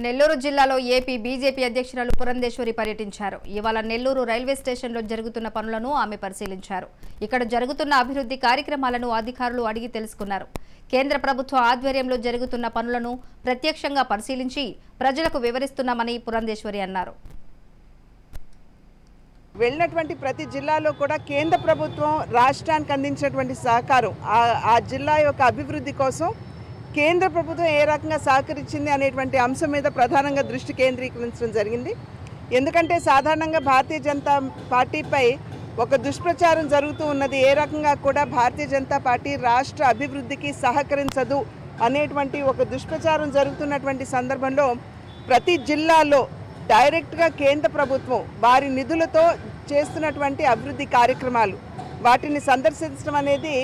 నెల్లూరు జిల్లాలో AP BJP అధ్యక్షురాలు పురంధేశ్వరి పర్యటించారు. ఇవాళ నెల్లూరు రైల్వే స్టేషన్లో జరుగుతున్న పనులను ఆమె పరిశీలించారు. ఇక్కడ జరుగుతున్న అభివృద్ధి కార్యక్రమాలను అధికారులు అడిగి తెలుసుకున్నారు. కేంద్ర ప్రభుత్వ ఆధ్వర్యంలో జరుగుతున్న పనులను ప్రత్యక్షంగా పరిశీలించి ప్రజలకు వివరిస్తున్నామని పురంధేశ్వరి అన్నారు. వెళ్ళినటువంటి ప్రతి జిల్లాలో కూడా కేంద్ర ప్రభుత్వం రాష్ట్రానికి అందించినటువంటి సహకారం ఆ జిల్లా యొక్క అభివృద్ధి కోసం కేంద్ర ప్రభుత్వం ఏ రకంగా సహకరించింది అనేటువంటి అంశం మీద ప్రధానంగా దృష్టి కేంద్రీకరించడం జరిగింది. ఎందుకంటే సాధారణంగా భారతీయ జనతా పార్టీపై ఒక దుష్ప్రచారం జరుగుతూ ఉన్నది. ఏ రకంగా కూడా భారతీయ జనతా పార్టీ రాష్ట్ర అభివృద్ధికి సహకరించదు అనేటువంటి ఒక దుష్ప్రచారం జరుగుతున్నటువంటి సందర్భంలో ప్రతి జిల్లాలో డైరెక్ట్గా కేంద్ర ప్రభుత్వం వారి నిధులతో చేస్తున్నటువంటి అభివృద్ధి కార్యక్రమాలు వాటిని సందర్శించడం అనేది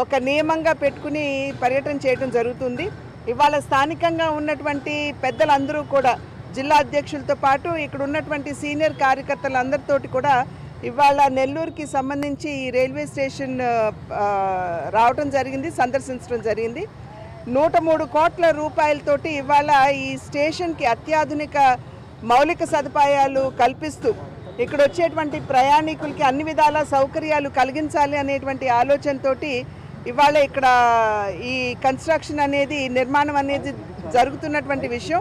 ఒక నియమంగా పెట్టుకుని పర్యటన చేయడం జరుగుతుంది. ఇవాళ స్థానికంగా ఉన్నటువంటి పెద్దలందరూ కూడా జిల్లా అధ్యక్షులతో పాటు ఇక్కడ ఉన్నటువంటి సీనియర్ కార్యకర్తలందరితోటి కూడా ఇవాళ నెల్లూరుకి సంబంధించి ఈ రైల్వే స్టేషన్ రావడం జరిగింది, సందర్శించడం జరిగింది. 103 కోట్ల రూపాయలతోటి ఇవాళ ఈ స్టేషన్కి అత్యాధునిక మౌలిక సదుపాయాలు కల్పిస్తూ ఇక్కడ వచ్చేటువంటి ప్రయాణికులకి అన్ని విధాల సౌకర్యాలు కలిగించాలి అనేటువంటి ఆలోచనతోటి ఇవాళ ఇక్కడ ఈ కన్స్ట్రక్షన్ అనేది నిర్మాణం అనేది జరుగుతున్నటువంటి విషయం.